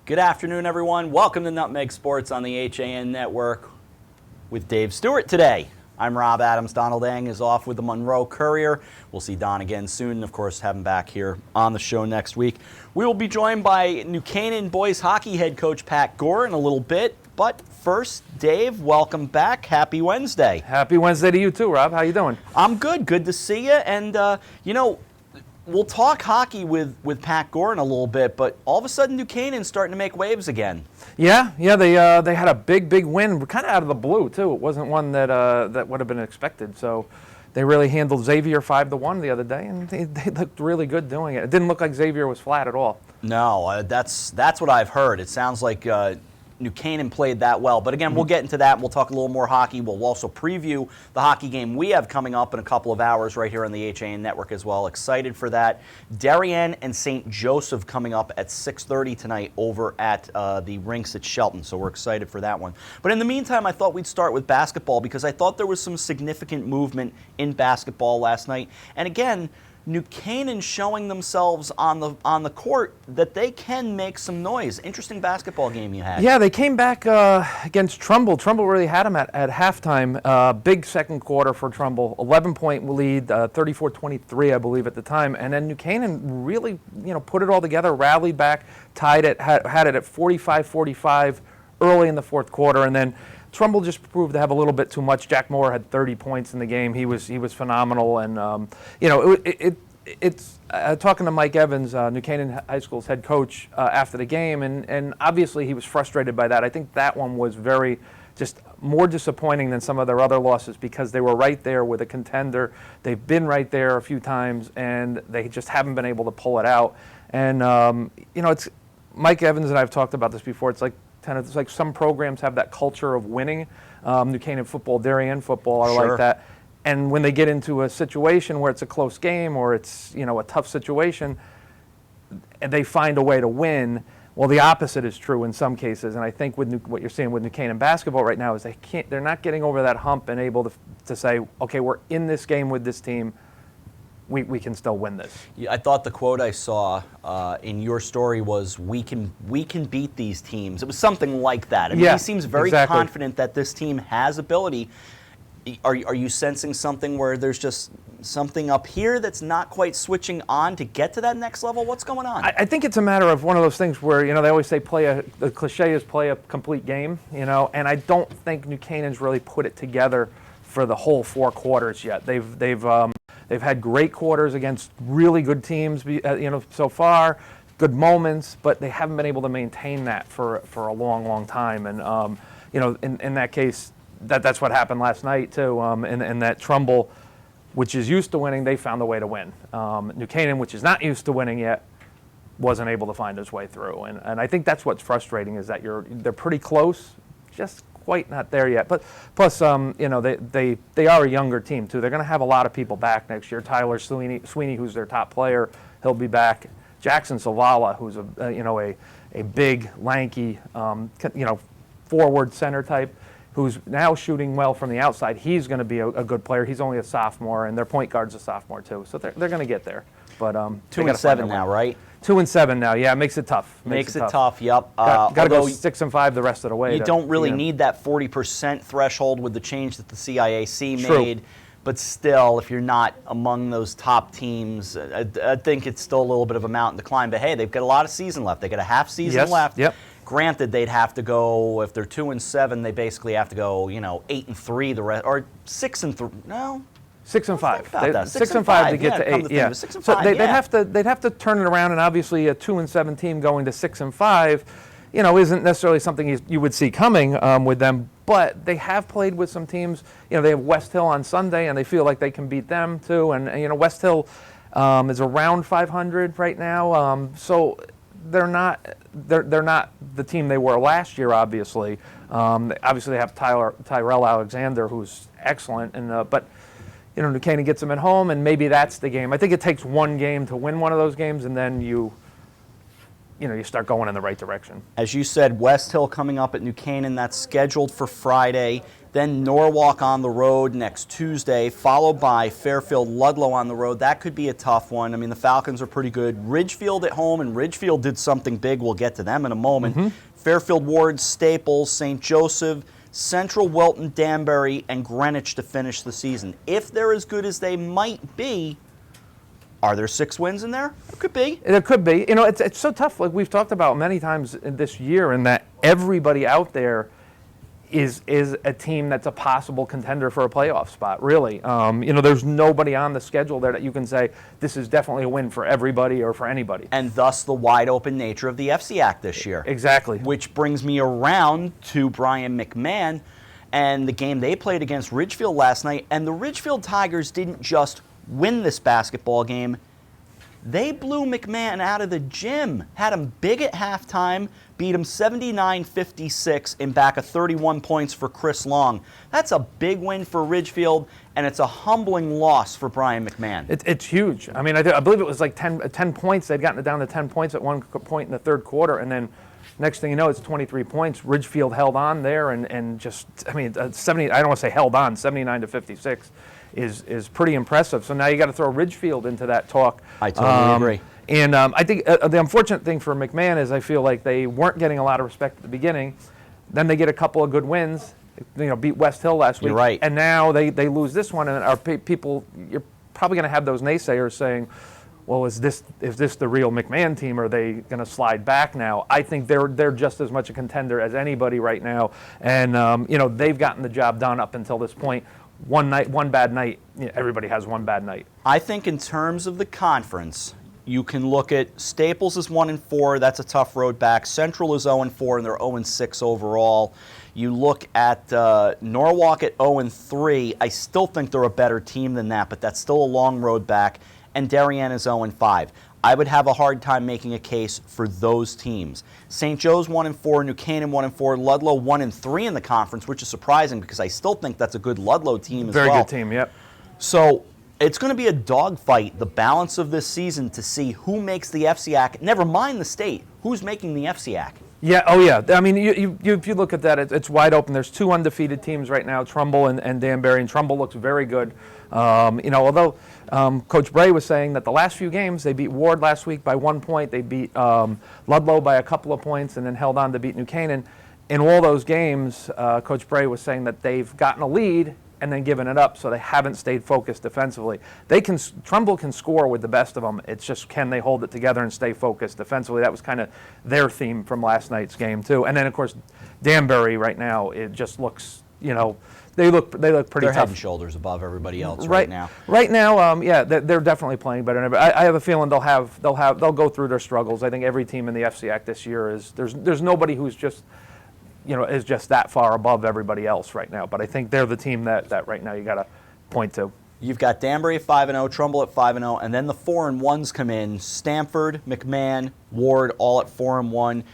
Good afternoon, everyone. Welcome to Nutmeg Sports on the HAN Network with Dave Stewart today. I'm Rob. Adams Donald Eng is off with the Monroe Courier. We'll see Don again soon. Of course, have him back here on the show next week. We will be joined by New Canaan boys hockey head coach Pat Gore in a little bit. But first, Dave, welcome back. Happy Wednesday. Happy Wednesday to you too, Rob. How you doing? I'm good. Good to see you. And, we'll talk hockey with Pat Gore in a little bit, but all of a sudden New Canaan's starting to make waves again. Yeah, they had a big win, kind of out of the blue too. It wasn't one that would have been expected. So they really handled Xavier 5-1 the other day, and they looked really good doing it. It didn't look like Xavier was flat at all. No, that's what I've heard. It sounds like New Canaan played that well. But again, we'll get into that. We'll talk a little more hockey. We'll also preview the hockey game we have coming up in a couple of hours right here on the HAN Network as well. Excited for that. Darien and St. Joseph coming up at 6:30 tonight over at the rinks at Shelton. So we're excited for that one. But in the meantime, I thought we'd start with basketball because I thought there was some significant movement in basketball last night. And again, New Canaan showing themselves on the court that they can make some noise. Interesting basketball game you had. Yeah, they came back against Trumbull. Trumbull really had them at halftime. Big second quarter for Trumbull. 11-point lead, 34-23, I believe, at the time. And then New Canaan really, put it all together, rallied back, tied it, had it at 45-45 early in the fourth quarter, and then Trumbull just proved to have a little bit too much. Jack Moore had 30 points in the game. He was phenomenal, and it's talking to Mike Evans, New Canaan High School's head coach, after the game, and obviously he was frustrated by that. I think that one was very just more disappointing than some of their other losses because they were right there with a contender. They've been right there a few times, and they just haven't been able to pull it out. And it's Mike Evans and I've talked about this before. It's like some programs have that culture of winning. New Canaan football, Darien football are Sure. like that. And when they get into a situation where it's a close game or it's a tough situation, and they find a way to win, well, the opposite is true in some cases. And I think what you're seeing with New Canaan basketball right now is they're not getting over that hump and able to say, okay, we're in this game with this team. We can still win this. Yeah, I thought the quote I saw in your story was, we can beat these teams. It was something like that. I mean, Yeah, he seems very exactly. confident that this team has ability. Are you sensing something where there's just something up here that's not quite switching on to get to that next level? What's going on? I think it's a matter of one of those things where, they always say the cliche is play a complete game, and I don't think New Canaan's really put it together for the whole 4 quarters yet. They've had great quarters against really good teams, so far, good moments, but they haven't been able to maintain that for a long time. And in that case, that's what happened last night too. And that Trumbull, which is used to winning, they found a way to win. New Canaan, which is not used to winning yet, wasn't able to find its way through. And I think that's what's frustrating is that they're pretty close, just quite not there yet. But plus, they are a younger team too. They're going to have a lot of people back next year. Tyler Sweeney, who's their top player, he'll be back. Jackson Savala, who's a big, lanky, forward center type, who's now shooting well from the outside. He's going to be a good player. He's only a sophomore, and their point guard's a sophomore too. So they're going to get there. But 2-7 now, right? 2-7 now. Yeah, it makes it tough. Makes it tough. Yep. Got to go 6-5 the rest of the way. You don't really need that 40% threshold with the change that the CIAC True. made. But still, if you're not among those top teams, I think it's still a little bit of a mountain to climb. But hey, they've got a lot of season left. They got a half season left. Yep. Granted, they'd have to go, if they're 2-7, they basically have to go, 8-3 the rest, or 6-3. No. 6-5. 6-5 to get to 8. Yeah. So they'd have to turn it around, and obviously a 2-7 team going to 6-5, isn't necessarily something you would see coming with them. But they have played with some teams. They have West Hill on Sunday, and they feel like they can beat them too. And West Hill is around 500 right now. So they're not the team they were last year. Obviously, they have Tyrell Alexander, who's excellent, and but. New Canaan gets them at home, and maybe that's the game. I think it takes one game to win one of those games, and then you you start going in the right direction. As you said, West Hill coming up at New Canaan. That's scheduled for Friday. Then Norwalk on the road next Tuesday, followed by Fairfield Ludlow on the road. That could be a tough one. I mean, the Falcons are pretty good. Ridgefield at home, and Ridgefield did something big. We'll get to them in a moment. Fairfield, Ward, Staples, St. Joseph, Central, Wilton, Danbury, and Greenwich to finish the season. If they're as good as they might be, are there 6 wins in there? It could be. It could be. It's so tough. Like we've talked about many times this year, in that everybody out there is a team that's a possible contender for a playoff spot. Really, there's nobody on the schedule there that you can say this is definitely a win for everybody or for anybody. And thus the wide open nature of the FCAC this year. Exactly. Which brings me around to Brian McMahon and the game they played against Ridgefield last night. And the Ridgefield Tigers didn't just win this basketball game. They blew McMahon out of the gym, had him big at halftime, beat him 79-56 in back of 31 points for Chris Long. That's a big win for Ridgefield, and it's a humbling loss for Brian McMahon. It's huge. I mean, I believe it was like 10 points. They'd gotten it down to 10 points at one point in the third quarter, and then next thing you know, it's 23 points. Ridgefield held on there and just, 70. I don't want to say held on, 79-56. Is pretty impressive. So now you got to throw Ridgefield into that talk. I totally agree. And I think the unfortunate thing for McMahon is I feel like they weren't getting a lot of respect at the beginning. Then they get a couple of good wins. Beat West Hill last week. You're right. And now they lose this one. And our people, you're probably going to have those naysayers saying, well, is this the real McMahon team? Or are they going to slide back now? I think they're just as much a contender as anybody right now. And they've gotten the job done up until this point. One bad night. Everybody has one bad night. I think in terms of the conference, you can look at Staples is 1-4. That's a tough road back. Central is 0-4, and they're 0-6 overall. You look at Norwalk at 0-3. I still think they're a better team than that, but that's still a long road back. And Darien is 0-5. I would have a hard time making a case for those teams. St. Joe's 1-4, New Canaan 1-4, Ludlow 1-3 in the conference, which is surprising because I still think that's a good Ludlow team as well. Very good team, yep. So it's going to be a dogfight the balance of this season to see who makes the FCAC. Never mind the state. Who's making the FCAC? Yeah, oh yeah. I mean, if you look at that, it's wide open. There's 2 undefeated teams right now, Trumbull and Danbury, and Trumbull looks very good. Although Coach Bray was saying that the last few games, they beat Ward last week by 1 point, they beat Ludlow by a couple of points, and then held on to beat New Canaan. In all those games, Coach Bray was saying that they've gotten a lead and then given it up, so they haven't stayed focused defensively. Trumbull can score with the best of them. It's just, can they hold it together and stay focused defensively? That was kind of their theme from last night's game too. And then of course, Danbury right now, it just looks, they look pretty tough. They're head and shoulders above everybody else right now. Right now, they're definitely playing better than ever. I have a feeling they'll go through their struggles. I think every team in the FCAC this year there's nobody who's just is just that far above everybody else right now. But I think they're the team that right now you got to point to. You've got Danbury at 5-0, Trumbull at 5-0, and then the 4-1s come in. Stamford, McMahon, Ward, all at 4-1.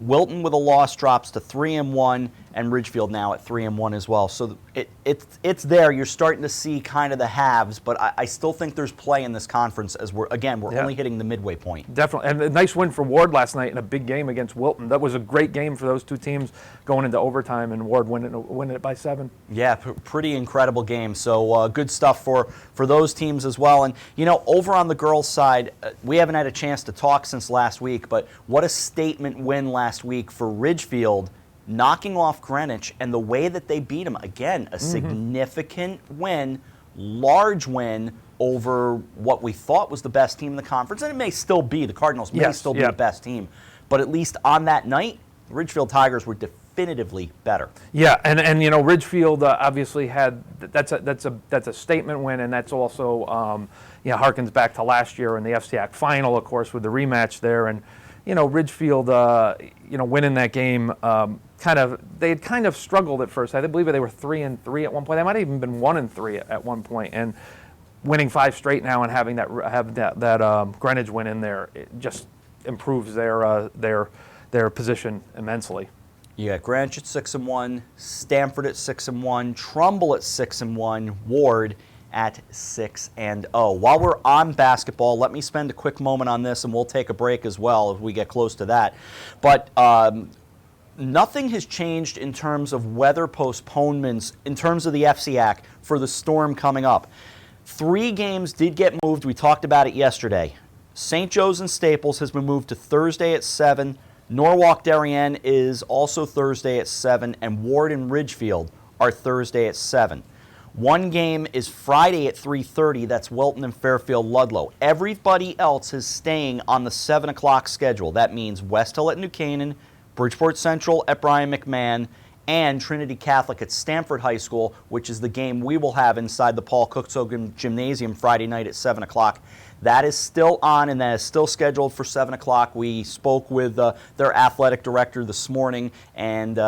Wilton with a loss drops to 3-1, and Ridgefield now at 3-1 as well. So it's there. You're starting to see kind of the halves, but I still think there's play in this conference as we're only hitting the midway point. Definitely, and a nice win for Ward last night in a big game against Wilton. That was a great game for those two teams going into overtime, and Ward winning it by 7. Yeah, pretty incredible game. So good stuff for those teams as well. And over on the girls' side, we haven't had a chance to talk since last week, but what a statement win last week for Ridgefield, knocking off Greenwich, and the way that they beat them. Again, a significant win, large win over what we thought was the best team in the conference, and it may still be. The Cardinals may still be the best team, but at least on that night, the Ridgefield Tigers were definitively better. Yeah, and Ridgefield obviously had that's a statement win, and that's also harkens back to last year in the FCAC final, of course, with the rematch there. And Ridgefield, winning that game, they had kind of struggled at first. I believe they were 3-3 at one point. They might have even been 1-3 at one point. And winning 5 straight now and having that Greenwich win in there, it just improves their position immensely. You got Greenwich at 6-1, Stamford at 6-1, Trumbull at 6-1, Ward at 6-0. While we're on basketball, let me spend a quick moment on this, and we'll take a break as well if we get close to that. But nothing has changed in terms of weather postponements in terms of the FCAC for the Storm coming up. 3 games did get moved. We talked about it yesterday. St. Joe's and Staples has been moved to Thursday at 7. Norwalk Darien is also Thursday at 7. And Ward and Ridgefield are Thursday at 7. One game is Friday at 3:30. That's Welton and Fairfield Ludlow. Everybody else is staying on the 7 o'clock schedule. That means West Hill at New Canaan, Bridgeport Central at Brian McMahon, and Trinity Catholic at Stamford High School, which is the game we will have inside the Paul Cooksogan Gymnasium Friday night at 7 o'clock. That is still on, and that is still scheduled for 7 o'clock. We spoke with their athletic director this morning, and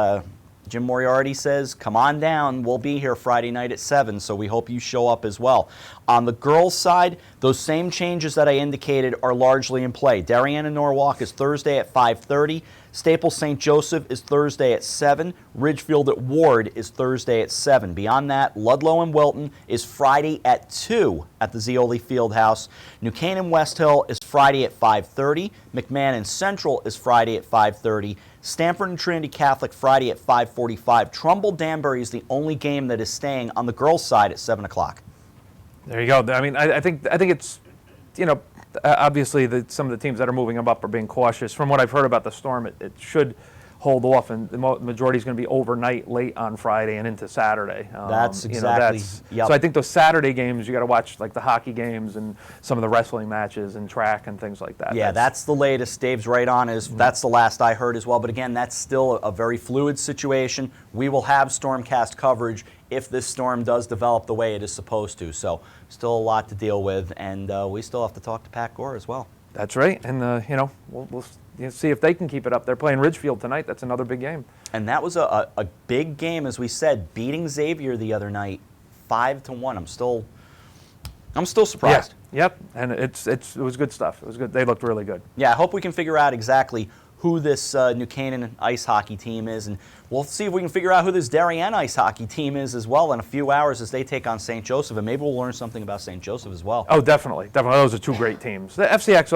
Jim Moriarty says, come on down, we'll be here Friday night at 7, so we hope you show up as well. On the girls' side, those same changes that I indicated are largely in play. Darien and Norwalk is Thursday at 5:30. Staples St. Joseph is Thursday at 7. Ridgefield at Ward is Thursday at 7. Beyond that, Ludlow and Welton is Friday at 2 at the Zeoli Fieldhouse. New Canaan West Hill is Friday at 5:30. McMahon and Central is Friday at 5:30. Stamford and Trinity Catholic Friday at 5:45. Trumbull Danbury is the only game that is staying on the girls' side at 7 o'clock. There you go. I mean, I think it's, obviously some of the teams that are moving them up are being cautious. From what I've heard about the Storm, it should hold off, and the majority is going to be overnight, late on Friday and into Saturday. That's exactly. Yep. So I think those Saturday games you got to watch, like the hockey games and some of the wrestling matches and track and things like that. Yeah, that's the latest. Dave's right on. That's the last I heard as well. But again, that's still a very fluid situation. We will have Stormcast coverage if this storm does develop the way it is supposed to. So still a lot to deal with, and we still have to talk to Pat Gore as well. That's right, and we'll see if they can keep it up. They're playing Ridgefield tonight. That's another big game. And that was a big game, as we said, beating Xavier the other night, 5-1. I'm still surprised. Yeah. Yep, and it was good stuff. It was good. They looked really good. Yeah, I hope we can figure out exactly who this New Canaan ice hockey team is, and we'll see if we can figure out who this Darien ice hockey team is as well in a few hours as they take on St. Joseph, and maybe we'll learn something about St. Joseph as well. Oh, definitely. Those are 2 great teams. The FCX,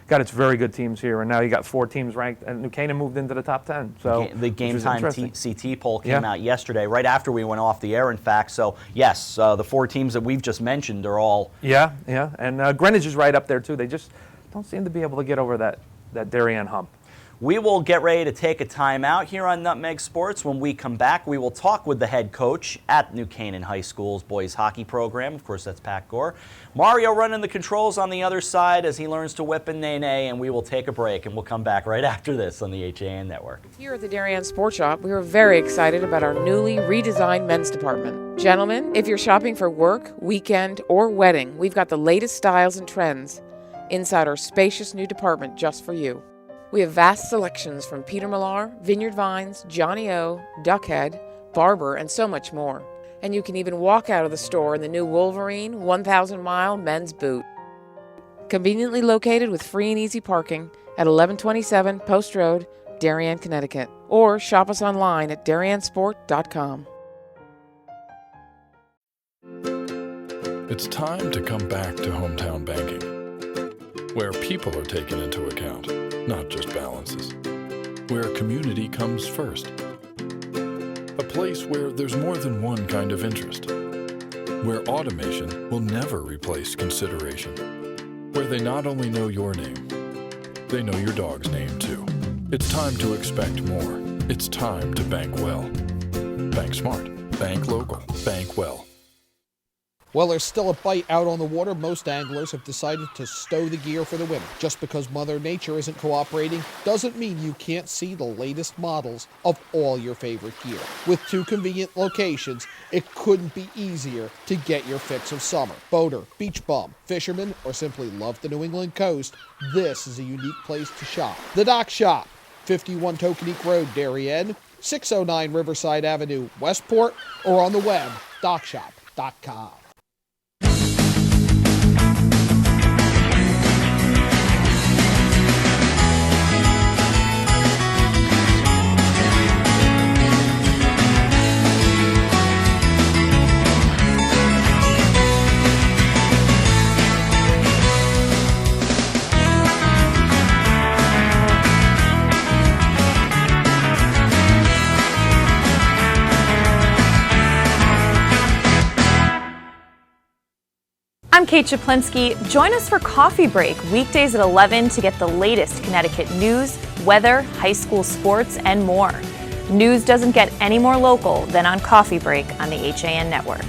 got its very good teams here, and now you got 4 teams ranked, and New Canaan moved into the top 10. So the Game Time CT poll came out yesterday, right after we went off the air, in fact. So yes, the 4 teams that we've just mentioned are all. Yeah, and Greenwich is right up there too. They just don't seem to be able to get over that Darien hump. We will get ready to take a timeout here on Nutmeg Sports. When we come back, we will talk with the head coach at New Canaan High School's boys hockey program. Of course, that's Pat Gore. Mario running the controls on the other side as he learns to whip and nay-nay, and we will take a break, and we'll come back right after this on the HAN Network. Here at the Darien Sports Shop, we are very excited about our newly redesigned men's department. Gentlemen, if you're shopping for work, weekend, or wedding, we've got the latest styles and trends inside our spacious new department just for you. We have vast selections from Peter Millar, Vineyard Vines, Johnny O, Duckhead, Barber, and so much more. And you can even walk out of the store in the new Wolverine 1,000-mile men's boot. Conveniently located with free and easy parking at 1127 Post Road, Darien, Connecticut. Or shop us online at dariensport.com. It's time to come back to hometown banking, where people are taken into account, not just balances. Where community comes first. A place where there's more than one kind of interest. Where automation will never replace consideration. Where they not only know your name, they know your dog's name too. It's time to expect more. It's time to bank well. Bank smart. Bank local. Bank well. While there's still a bite out on the water, most anglers have decided to stow the gear for the winter. Just because Mother Nature isn't cooperating doesn't mean you can't see the latest models of all your favorite gear. With 2 convenient locations, it couldn't be easier to get your fix of summer. Boater, beach bum, fisherman, or simply love the New England coast, this is a unique place to shop. The Dock Shop, 51 Tokenique Road, Darien, 609 Riverside Avenue, Westport, or on the web, dockshop.com. I'm Kate Chaplinsky. Join us for Coffee Break, weekdays at 11 to get the latest Connecticut news, weather, high school sports, and more. News doesn't get any more local than on Coffee Break on the HAN Network.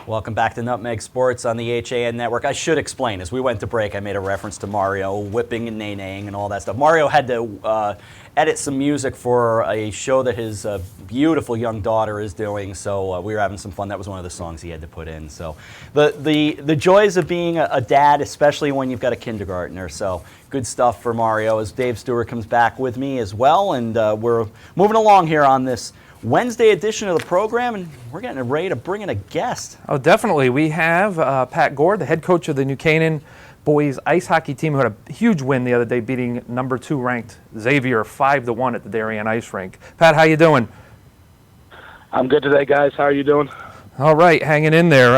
Welcome back to Nutmeg Sports on the HAN Network. I should explain, as we went to break, I made a reference to Mario whipping and nay-naying and all that stuff. Mario had to edit some music for a show that his beautiful young daughter is doing, so we were having some fun. That was one of the songs he had to put in. So the joys of being a dad, especially when you've got a kindergartner. So good stuff for Mario as Dave Stewart comes back with me as well, and we're moving along here on this Wednesday edition of the program, and we're getting ready to bring in a guest. Oh, definitely. We have Pat Gore, the head coach of the New Canaan boys ice hockey team, who had a huge win the other day, beating number 2 ranked Xavier 5-1 at the Darien Ice Rink. Pat, how you doing? I'm good today, guys. How are you doing? All right, hanging in there.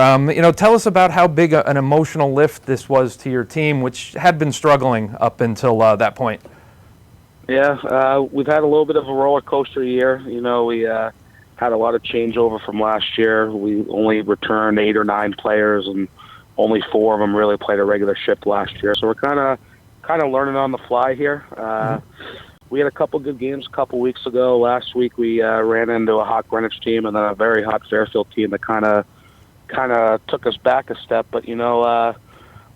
Tell us about how big an emotional lift this was to your team, which had been struggling up until that point. Yeah, we've had a little bit of a roller coaster year. We had a lot of changeover from last year. We only returned 8 or 9 players, and only 4 of them really played a regular shift last year. So we're kind of learning on the fly here. We had a couple good games a couple weeks ago. Last week we ran into a hot Greenwich team and then a very hot Fairfield team that kind of took us back a step. But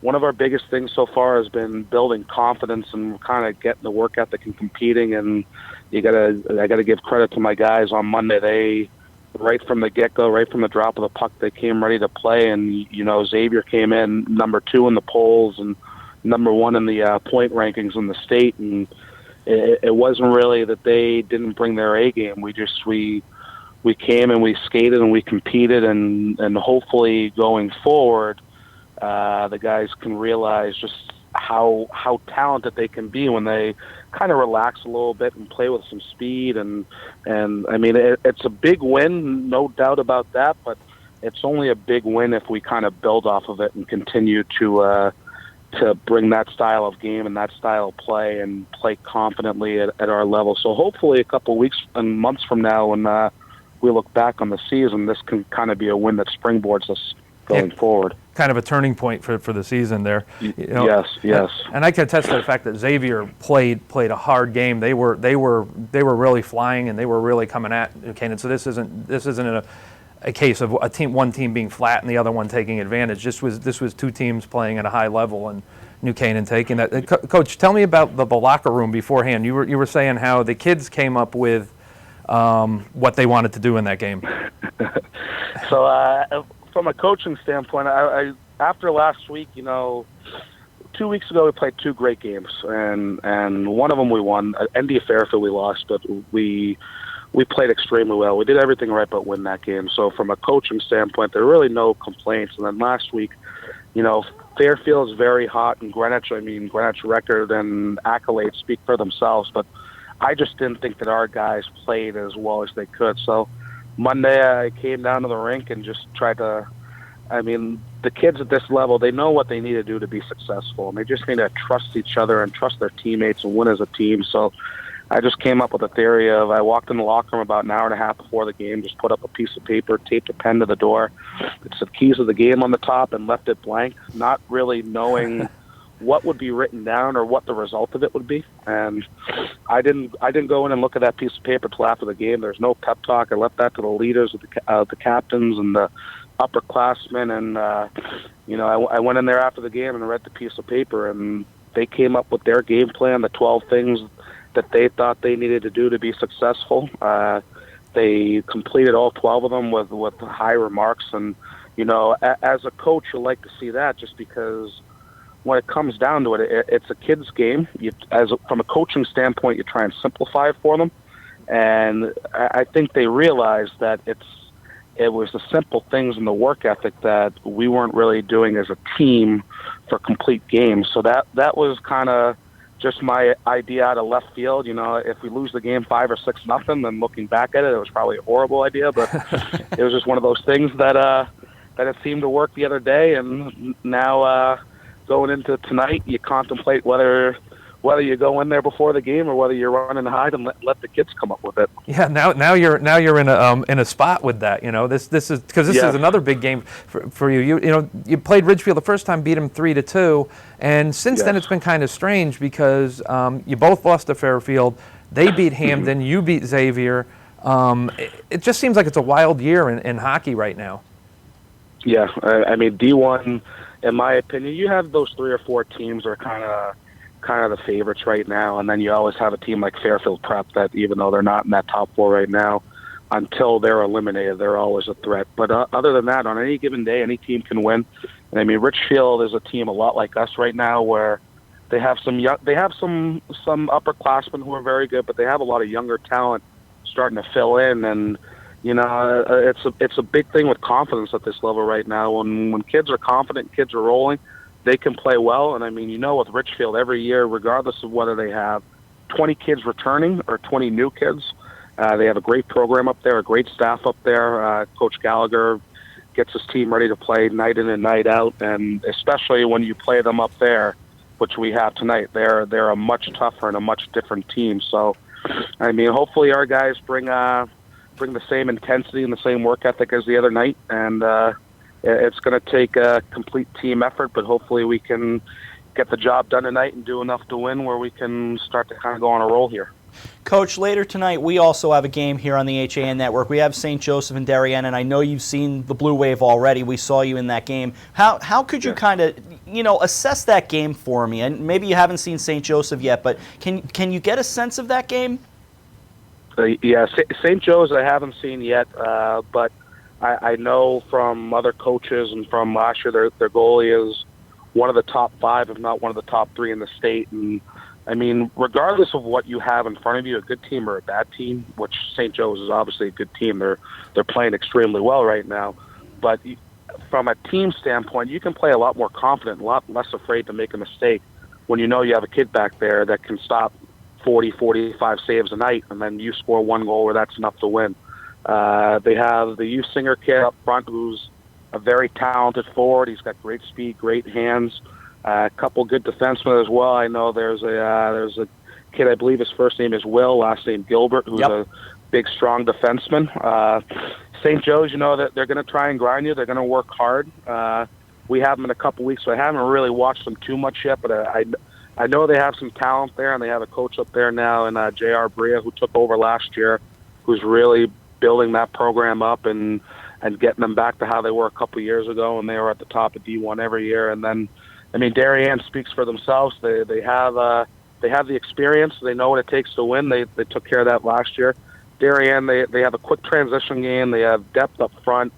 one of our biggest things so far has been building confidence and kind of getting the work ethic and competing. And I gotta give credit to my guys on Monday. They, right from the get-go, right from the drop of the puck, they came ready to play. And Xavier came in number 2 in the polls and number 1 in the point rankings in the state. And it wasn't really that they didn't bring their A game. We came and we skated and we competed, and hopefully going forward, the guys can realize just how talented they can be when they kind of relax a little bit and play with some speed. And I mean, it's a big win, no doubt about that, but it's only a big win if we kind of build off of it and continue to bring that style of game and that style of play and play confidently at our level. So hopefully a couple weeks and months from now, when we look back on the season, this can kind of be a win that springboards us going forward. Kind of a turning point for the season there. Yes. And I can attest to the fact that Xavier played a hard game. They were really flying, and they were really coming at New Canaan. So this isn't a case of one team being flat and the other one taking advantage. This was 2 teams playing at a high level, and New Canaan taking that. Coach, tell me about the locker room beforehand. You were saying how the kids came up with what they wanted to do in that game. So from a coaching standpoint, I after last week, 2 weeks ago we played 2 great games, and one of them we won. India Fairfield we lost, but we played extremely well. We did everything right but win that game. So from a coaching standpoint, there are really no complaints. And then last week, Fairfield's very hot, and Greenwich record and accolades speak for themselves, but I just didn't think that our guys played as well as they could. So Monday I came down to the rink and just tried to, the kids at this level, they know what they need to do to be successful, and they just need to trust each other and trust their teammates and win as a team. So I just came up with a theory of, I walked in the locker room about an hour and a half before the game, just put up a piece of paper, taped a pen to the door. It said keys of the game on the top and left it blank, not really knowing what would be written down or what the result of it would be. And I didn't go in and look at that piece of paper till after the game. There's no pep talk. I left that to the leaders, the captains and the upperclassmen. And, I went in there after the game and read the piece of paper, and they came up with their game plan, the 12 things that they thought they needed to do to be successful. They completed all 12 of them with high remarks. And, as a coach, you like to see that, just because when it comes down to it, it's a kid's game. From a coaching standpoint, you try and simplify it for them. And I think they realized that it was the simple things in the work ethic that we weren't really doing as a team for complete games. So that was kind of just my idea out of left field. If we lose the game 5 or 6-0, then looking back at it, it was probably a horrible idea. But it was just one of those things that it seemed to work the other day. And now going into tonight, you contemplate whether whether you go in there before the game or whether you run and hide and let the kids come up with it. Yeah, now you're in a spot with that. This is because this is another big game for you. You played Ridgefield the first time, beat them 3-2, and since then it's been kind of strange because you both lost to Fairfield. They beat Hamden, you beat Xavier. It just seems like it's a wild year in hockey right now. Yeah, I mean D1, in my opinion, you have those 3 or 4 teams that are kind of the favorites right now, and then you always have a team like Fairfield Prep that, even though they're not in that top 4 right now, until they're eliminated, they're always a threat. But other than that, on any given day, any team can win. And I mean, Richfield is a team a lot like us right now, where they have some upperclassmen who are very good, but they have a lot of younger talent starting to fill in, and it's a big thing with confidence at this level right now. When kids are confident, kids are rolling, they can play well. And I mean, with Richfield, every year, regardless of whether they have 20 kids returning or 20 new kids, they have a great program up there, a great staff up there. Coach Gallagher gets his team ready to play night in and night out, and especially when you play them up there, which we have tonight, they're a much tougher and a much different team. So, I mean, hopefully our guys bring the same intensity and the same work ethic as the other night, and it's going to take a complete team effort, but hopefully we can get the job done tonight and do enough to win where we can start to kind of go on a roll here. Coach, later tonight we also have a game here on the HAN Network. We have St. Joseph and Darien, and I know you've seen the Blue Wave already. We saw you in that game. How could you kind of assess that game for me? And maybe you haven't seen St. Joseph yet, but can you get a sense of that game? Yeah, St. Joe's I haven't seen yet, but I know from other coaches and from last year their goalie is one of the top 5, if not one of the top 3 in the state. And I mean, regardless of what you have in front of you, a good team or a bad team, which St. Joe's is obviously a good team. They're playing extremely well right now. But from a team standpoint, you can play a lot more confident, a lot less afraid to make a mistake when you know you have a kid back there that can stop 40, 45 saves a night, and then you score 1 goal where that's enough to win. They have the youth singer kid up front who's a very talented forward. He's got great speed, great hands. A couple good defensemen as well. I know there's a kid, I believe his first name is Will, last name Gilbert, who's a big, strong defenseman. St. Joe's, that they're going to try and grind you. They're going to work hard. We have them in a couple weeks, so I haven't really watched them too much yet, but I know they have some talent there, and they have a coach up there now, and J.R. Bria, who took over last year, who's really building that program up and getting them back to how they were a couple years ago, and they were at the top of D1 every year. And then, I mean, Darien speaks for themselves. They have the experience. They know what it takes to win. They took care of that last year. Darien, they have a quick transition game. They have depth up front.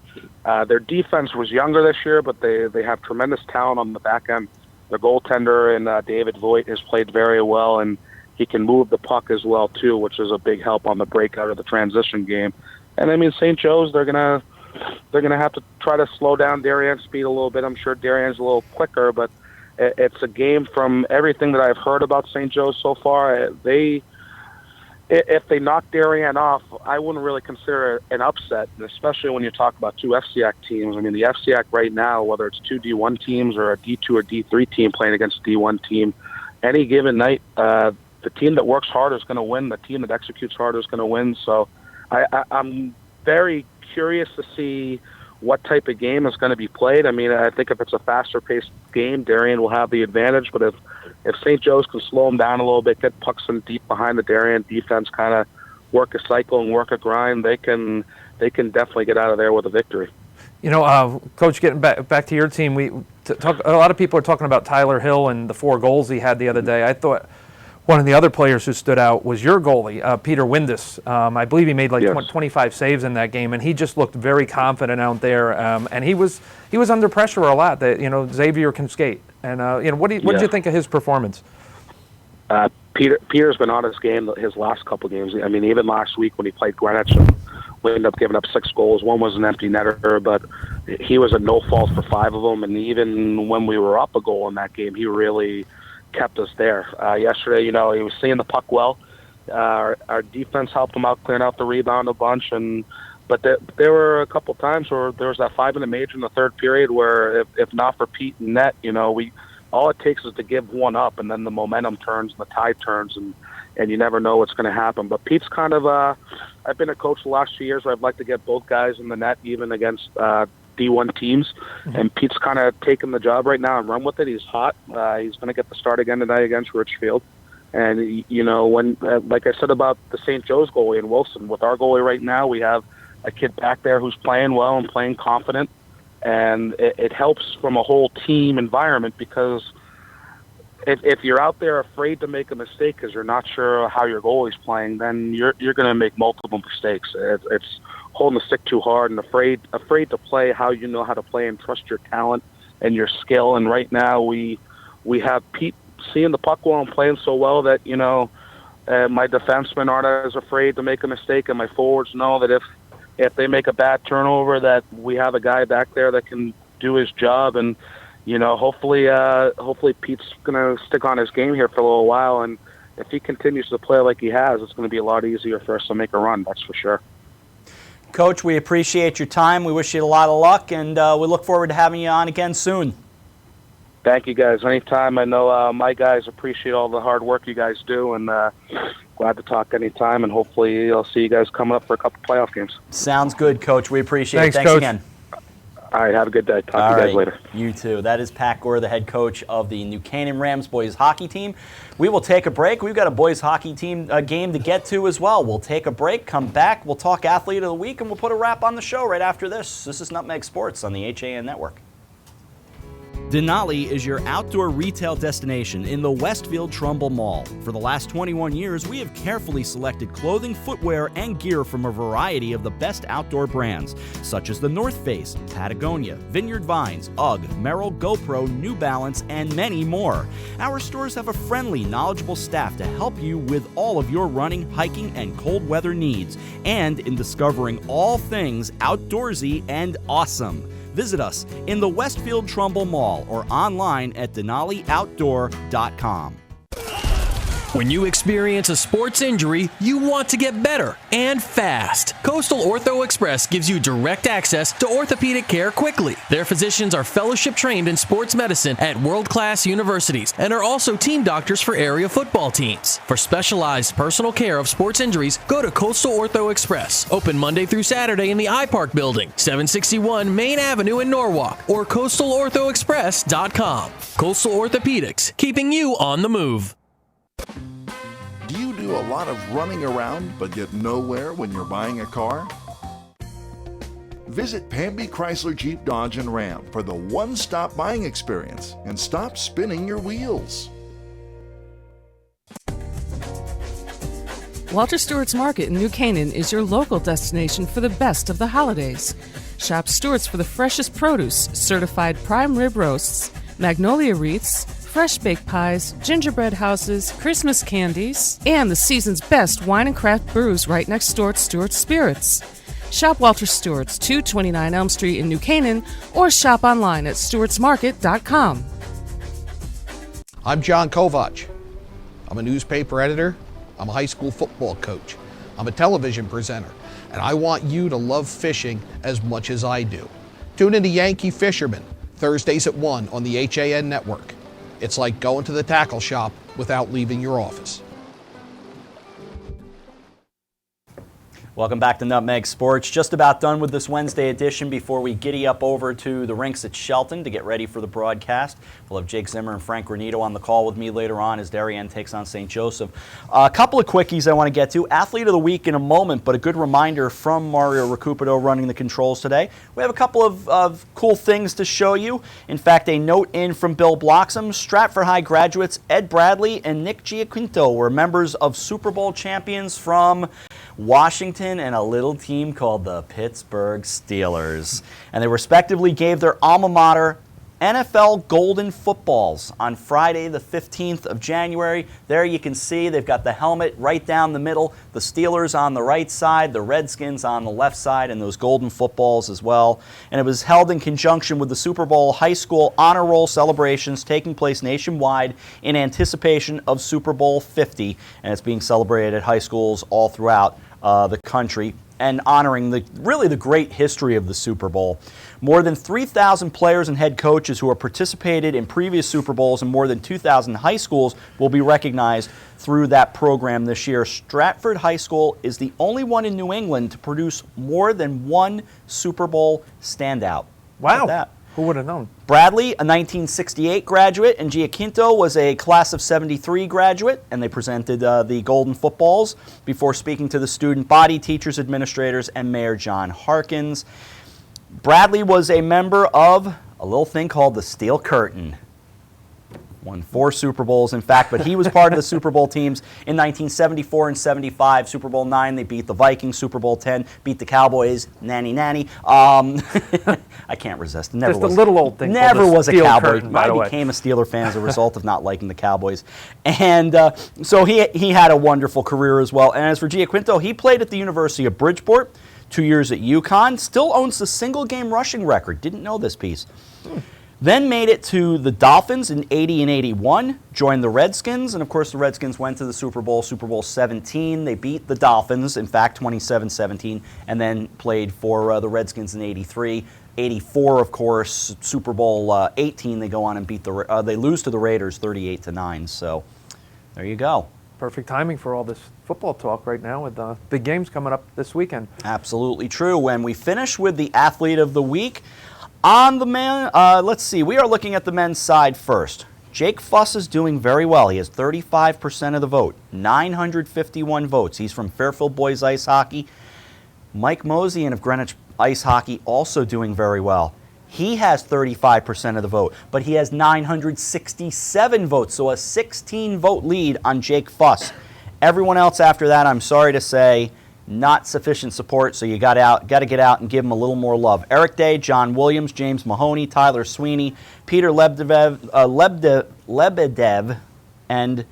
Their defense was younger this year, but they have tremendous talent on the back end. Their goaltender and David Voigt has played very well, and he can move the puck as well too, which is a big help on the breakout of the transition game. And I mean, St. Joe's, they're gonna have to try to slow down Darien's speed a little bit. I'm sure Darien's a little quicker, but it's a game from everything that I've heard about St. Joe's so far. If they knock Darien off, I wouldn't really consider it an upset, especially when you talk about 2 FCAC teams. I mean, the FCAC right now, whether it's 2 D1 teams or a D2 or D3 team playing against a D1 team, any given night, the team that works harder is going to win. The team that executes harder is going to win. So I'm very curious to see what type of game is going to be played. I mean, I think if it's a faster-paced game, Darien will have the advantage. But if St. Joe's can slow them down a little bit, get pucks in deep behind the Darien defense, kind of work a cycle and work a grind, they can definitely get out of there with a victory. Coach, getting back to your team, a lot of people are talking about Tyler Hill and the 4 goals he had the other day. I thought one of the other players who stood out was your goalie, Peter Windus. I believe he made 25 saves in that game, and he just looked very confident out there. And he was under pressure a lot. That Xavier can skate. And what did you think of his performance? Peter's been on his game his last couple games. I mean, even last week when he played Greenwich, we ended up giving up 6 goals. 1 was an empty netter, but he was at no fault for 5 of them. And even when we were up a goal in that game, he really kept us there. Yesterday, he was seeing the puck well. Our defense helped him out, clearing out the rebound a bunch. But there were a couple times where there was that 5-minute major in the third period where if not for Pete and net, we all it takes is to give one up, and then the momentum turns and the tide turns, and you never know what's going to happen. But Pete's kind of I've been a coach the last 2 years where I'd like to get both guys in the net, even against D1 teams. And Pete's kind of taken the job right now and run with it. He's hot. He's going to get the start again tonight against Richfield. And, you know, when like I said about the St. Joe's goalie and Wilson, with our goalie right now, we have a kid back there who's playing well and playing confident. And it helps from a whole team environment, because if you're out there afraid to make a mistake because you're not sure how your goalie's playing, then you're going to make multiple mistakes. It's holding the stick too hard and afraid to play how you know how to play and trust your talent and your skill. And right now we have Pete seeing the puck well and playing so well that, you know, my defensemen aren't as afraid to make a mistake, and my forwards know that if they make a bad turnover, that we have a guy back there that can do his job. And, you know, hopefully Pete's going to stick on his game here for a little while, and if he continues to play like he has, it's going to be a lot easier for us to make a run, that's for sure. Coach, we appreciate your time. We wish you a lot of luck, and we look forward to having you on again soon. Thank you, guys. Anytime. I know my guys appreciate all the hard work you guys do, and glad to talk anytime, and hopefully I'll see you guys coming up for a couple playoff games. Sounds good, Coach. We appreciate it. Thanks, Thanks Coach. again. All right, have a good day. Talk to you guys later. You too. That is Pat Gore, the head coach of the New Canaan Rams boys hockey team. We will take a break. We've got a boys hockey team game to get to as well. We'll take a break, come back, we'll talk Athlete of the Week, and we'll put a wrap on the show right after this. This is Nutmeg Sports on the HAN Network. Denali is your outdoor retail destination in the Westfield Trumbull Mall. For the last 21 years, we have carefully selected clothing, footwear, and gear from a variety of the best outdoor brands, such as the North Face, Patagonia, Vineyard Vines, UGG, Merrell, GoPro, New Balance, and many more. Our stores have a friendly, knowledgeable staff to help you with all of your running, hiking, and cold weather needs, and in discovering all things outdoorsy and awesome. Visit us in the Westfield Trumbull Mall or online at DenaliOutdoor.com. When you experience a sports injury, you want to get better and fast. Coastal Ortho Express gives you direct access to orthopedic care quickly. Their physicians are fellowship trained in sports medicine at world-class universities and are also team doctors for area football teams. For specialized personal care of sports injuries, go to Coastal Ortho Express, open Monday through Saturday in the iPark building, 761 Main Avenue in Norwalk, or coastalorthoexpress.com. Coastal Orthopedics, keeping you on the move. Do you do a lot of running around but get nowhere when you're buying a car? Visit Pamby Chrysler Jeep Dodge and Ram for the one-stop buying experience and stop spinning your wheels. Walter Stewart's Market in New Canaan is your local destination for the best of the holidays. Shop Stewart's for the freshest produce, certified prime rib roasts, magnolia wreaths, fresh baked pies, gingerbread houses, Christmas candies, and the season's best wine and craft brews right next door at Stewart's Spirits. Shop Walter Stewart's, 229 Elm Street in New Canaan, or shop online at stewartsmarket.com. I'm John Kovach. I'm a newspaper editor. I'm a high school football coach. I'm a television presenter. And I want you to love fishing as much as I do. Tune in to Yankee Fisherman, Thursdays at 1 on the HAN Network. It's like going to the tackle shop without leaving your office. Welcome back to Nutmeg Sports. Just about done with this Wednesday edition before we giddy up over to the rinks at Shelton to get ready for the broadcast. We'll have Jake Zimmer and Frank Granito on the call with me later on as Darien takes on St. Joseph. A couple of quickies I want to get to. Athlete of the Week in a moment, but a good reminder from Mario Recupito running the controls today. We have a couple of cool things to show you. In fact, a note in from Bill Bloxham. Stratford High graduates Ed Bradley and Nick Giaquinto were members of Super Bowl champions from Washington and a little team called the Pittsburgh Steelers. And they respectively gave their alma mater NFL Golden Footballs on Friday the 15th of January. There you can see they've got the helmet right down the middle, the Steelers on the right side, the Redskins on the left side, and those Golden Footballs as well. And it was held in conjunction with the Super Bowl High School Honor Roll celebrations taking place nationwide in anticipation of Super Bowl 50. And it's being celebrated at high schools all throughout the country and honoring the great history of the Super Bowl. More than 3,000 players and head coaches who have participated in previous Super Bowls and more than 2,000 high schools will be recognized through that program this year. Stratford High School is the only one in New England to produce more than one Super Bowl standout. Wow. How about that? Who would have known? Bradley, a 1968 graduate, and Giaquinto was a class of 73 graduate, and they presented the Golden Footballs before speaking to the student body, teachers, administrators, and Mayor John Harkins. Bradley was a member of a little thing called the Steel Curtain. Won 4 Super Bowls, in fact, but he was part of the Super Bowl teams in 1974 and 75. Super Bowl 9, they beat the Vikings. Super Bowl 10, beat the Cowboys. Nanny. I can't resist. Never Just was, a little old thing. Never called the was a Steel Cowboy. Curtain, by the I way. became a Steeler fan as a result of not liking the Cowboys. And so he had a wonderful career as well. And as for Giaquinto, he played at the University of Bridgeport, 2 years at UConn, still owns the single-game rushing record. Didn't know this piece. Then made it to the Dolphins in 80 and 81, joined the Redskins, and of course the Redskins went to the Super Bowl 17. They beat the Dolphins, in fact, 27-17, and then played for the Redskins in 83. 84, of course, Super Bowl 18, they go on and beat they lose to the Raiders 38-9. So there you go. Perfect timing for all this football talk right now with big games coming up this weekend. Absolutely true. When we finish with the Athlete of the Week, on the man, let's see, we are looking at the men's side first. Jake Fuss is doing very well. He has 35% of the vote, 951 votes. He's from Fairfield Boys Ice Hockey. Mike Mosian of Greenwich Ice Hockey also doing very well. He has 35% of the vote, but he has 967 votes, so a 16-vote lead on Jake Fuss. Everyone else after that, I'm sorry to say, not sufficient support, so you got to get out and give him a little more love. Eric Day, John Williams, James Mahoney, Tyler Sweeney, Peter Lebedev, and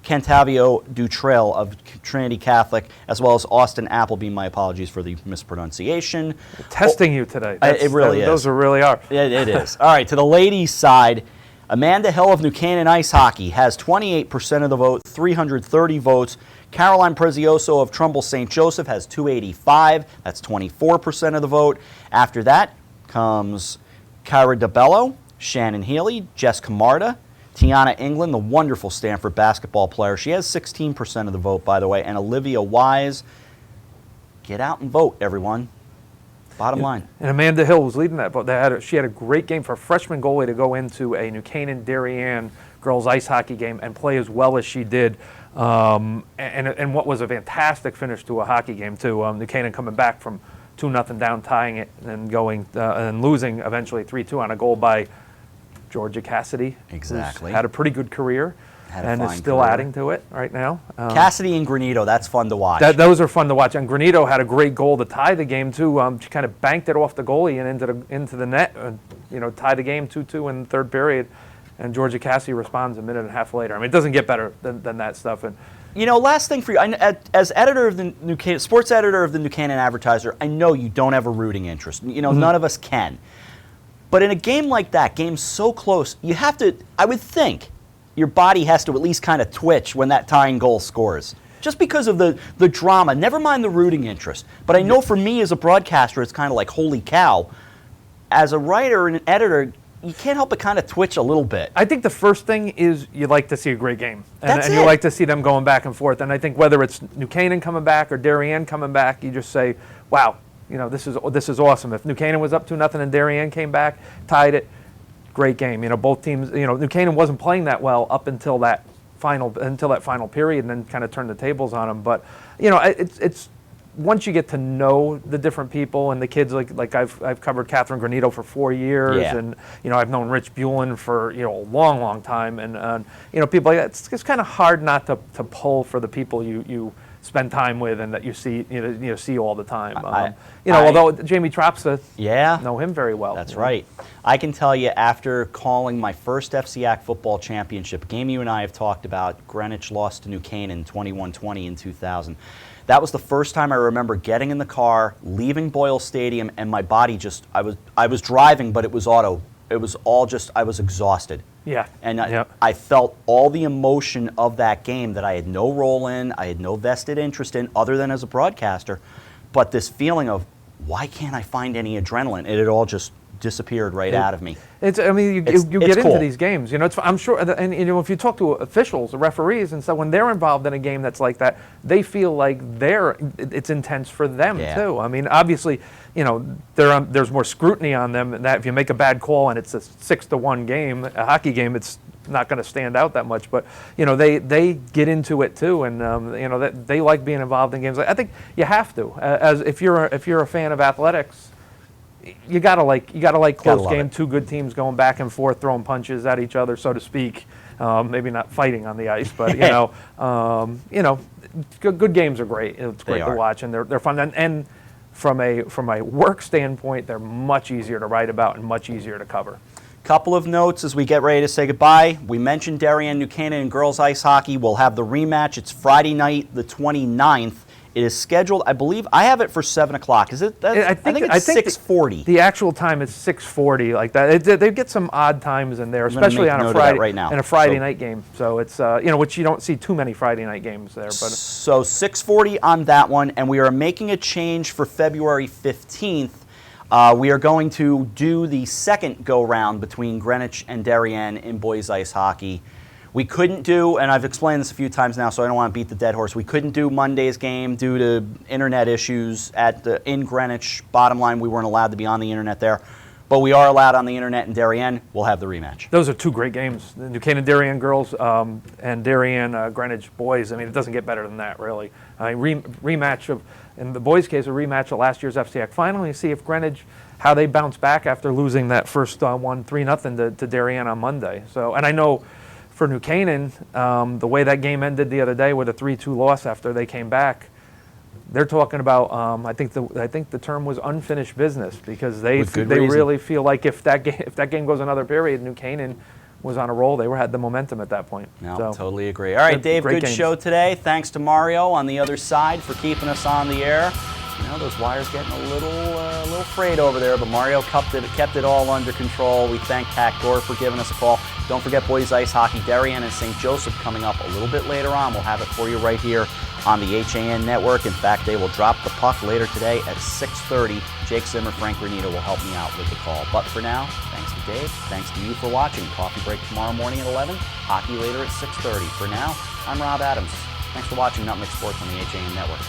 Cantavio Dutrail of Trinity Catholic, as well as Austin Appleby. My apologies for the mispronunciation. Testing you today. It really is. Those really are. It is. All right, to the ladies' side, Amanda Hill of New Canaan Ice Hockey has 28% of the vote, 330 votes. Caroline Prezioso of Trumbull St. Joseph has 285. That's 24% of the vote. After that comes Kyra DeBello, Shannon Healy, Jess Camarda, Tiana England, the wonderful Stanford basketball player. She has 16% of the vote, by the way, and Olivia Wise. Get out and vote, everyone. Bottom line. And Amanda Hill was leading that vote. She had a great game for a freshman goalie to go into a New Canaan Darien girls ice hockey game and play as well as she did. And what was a fantastic finish to a hockey game, too. New Canaan coming back from 2-0 down, tying it, and going and losing eventually 3-2 on a goal by Georgia Cassidy. Exactly. Who's had a pretty good career and is still career. Adding to it right now. Cassidy and Granito, that's fun to watch. Those are fun to watch. And Granito had a great goal to tie the game, too. She kind of banked it off the goalie and into the net, tied the game 2-2 in the third period. And Georgia Cassidy responds a minute and a half later. I mean, it doesn't get better than that stuff. And last thing for you, as editor of the New Canaan, sports editor of the New Canaan Advertiser, I know you don't have a rooting interest. None of us can. But in a game like that, game so close, you have to, I would think, your body has to at least kind of twitch when that tying goal scores. Just because of the drama, never mind the rooting interest. But I know for me as a broadcaster, it's kind of like, holy cow. As a writer and an editor, you can't help but kind of twitch a little bit. I think the first thing is you like to see a great game. That's and it. You like to see them going back and forth. And I think whether it's New Canaan coming back or Darien coming back, you just say, wow, this is awesome. If New Canaan was up 2-0 and Darien came back, tied it, great game. Both teams, New Canaan wasn't playing that well up until that final period and then kind of turned the tables on them. But, it's once you get to know the different people and the kids, like I've covered Catherine Granito for 4 years, Yeah. and I've known Rich Buellin for a long time, and people like that. It's kind of hard not to pull for the people you spend time with and that you see see all the time. Although Jamie Tropsa, know him very well. That's right. I can tell you, after calling my first FCAC football championship, a game you and I have talked about, Greenwich lost to New Canaan 21-20 in 2000. That was the first time I remember getting in the car, leaving Boyle Stadium, and my body just, I was driving, but it was auto. It was all just, I was exhausted. Yeah. And I felt all the emotion of that game that I had no role in, I had no vested interest in, other than as a broadcaster. but this feeling of, why can't I find any adrenaline? It had all just disappeared right out of me. You get cool. into these games, I'm sure, and if you talk to officials, the referees, and so when they're involved in a game that's like that, they feel like it's intense for them too. I mean, obviously, there's more scrutiny on them than that. If you make a bad call and it's a 6-1 game, a hockey game, it's not going to stand out that much. But they get into it too, and that they like being involved in games. I think you have to, as if you're a fan of athletics. You gotta like close game, two good teams going back and forth, throwing punches at each other, so to speak. Maybe not fighting on the ice, but good games are great. It's great to watch, and they're fun. And from a work standpoint, they're much easier to write about and much easier to cover. Couple of notes as we get ready to say goodbye. We mentioned Darien, New Canaan, and girls ice hockey. We'll have the rematch. It's Friday night, the 29th. It is scheduled, I believe, I have it for 7 o'clock. Is it? I think it's 6:40. The actual time is 6:40, like that. They get some odd times in there, especially on a Friday and a Friday night game. So it's which you don't see too many Friday night games there. But so 6:40 on that one, and we are making a change for February 15th. We are going to do the second go-round between Greenwich and Darien in boys ice hockey. We couldn't do, and I've explained this a few times now, so I don't want to beat the dead horse. We couldn't do Monday's game due to internet issues in Greenwich. Bottom line, we weren't allowed to be on the internet there. But we are allowed on the internet in Darien. We'll have the rematch. Those are two great games. The New Canaan Darien girls and Darien Greenwich boys. I mean, it doesn't get better than that, really. Rematch of, in the boys' case, a rematch of last year's FCX final. You see if Greenwich, how they bounce back after losing that first one 3-0 to Darien on Monday. So, and I know, for New Canaan, the way that game ended the other day with a 3-2 loss after they came back, they're talking about. I think the term was unfinished business, because they really feel like if that game goes another period, New Canaan was on a roll. They had the momentum at that point. No, so, totally agree. All right, Dave, good games. Show today. Thanks to Mario on the other side for keeping us on the air. Those wires getting a little frayed over there, but Mario kept it all under control. We thank Pat Gore for giving us a call. Don't forget boys ice hockey, Darien and St. Joseph coming up a little bit later on. We'll have it for you right here on the HAN network. In fact, they will drop the puck later today at 6:30. Jake Zimmer, Frank Renita will help me out with the call. But for now, thanks to Dave. Thanks to you for watching. Coffee break tomorrow morning at 11. Hockey later at 6:30. For now, I'm Rob Adams. Thanks for watching Nutmeg Sports on the HAN network.